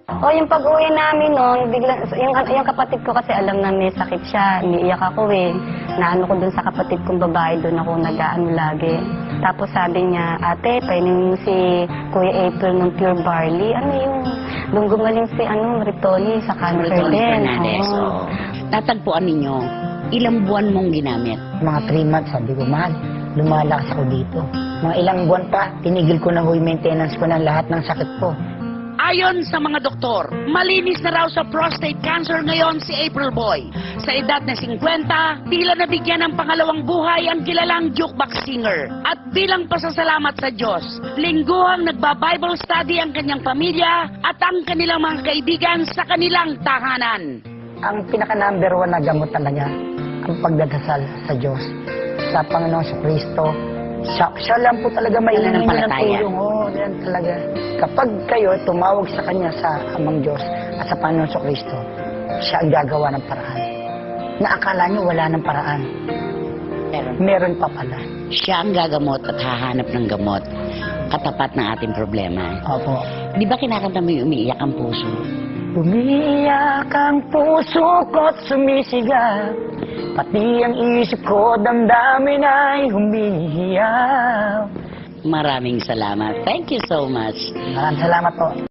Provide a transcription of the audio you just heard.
O yung pag-uwi namin noon, biglang, yung kapatid ko kasi alam na may sakit siya, umiiyak ako eh. Naano ko dun sa kapatid kong babae, dun ako nag-aano lagi. Tapos sabi niya, ate, painumin mo si Kuya April ng Pure Barley. Ano yung, nung gumaling si Ritoli sa cancer Ritoli din. Fernandez, Oo. oo. Tatagpuan ninyo, ilang buwan mong ginamit? Mga 3 months, sabi ko, mahal, lumalakas ako dito. Mga ilang buwan pa, tinigil ko na ho yung maintenance ko ng lahat ng sakit ko. Ayon sa mga doktor, malinis na raw sa prostate cancer ngayon si April Boy. Sa edad na 50, tila nabigyan ng pangalawang buhay ang kilalang jukebox singer. At bilang pasasalamat sa Diyos, lingguhang nagba-Bible study ang kanyang pamilya at ang kanilang mga kaibigan sa kanilang tahanan. Ang pinaka-number 1 na gamot talaga, ang pagdadasal sa Diyos, sa Panginoon sa Kristo. Siya lang po talaga may ng Pananampalataya. tulong. Oo, yan talaga. Kapag kayo tumawag sa Kanya, sa Amang Diyos at sa Panginoon sa Kristo, siya ang gagawa ng paraan. Na akala nyo wala ng paraan. Meron pa pala. Siya ang gagamot at hahanap ng gamot katapat ng ating problema. Opo. Di ba kinakanta mo yung umiiyak ang puso? Umiiyak ang puso ko't sumisigaw, pati ang isip ko damdamin ay humihiyaw. Maraming salamat. Thank you so much. Maraming salamat po.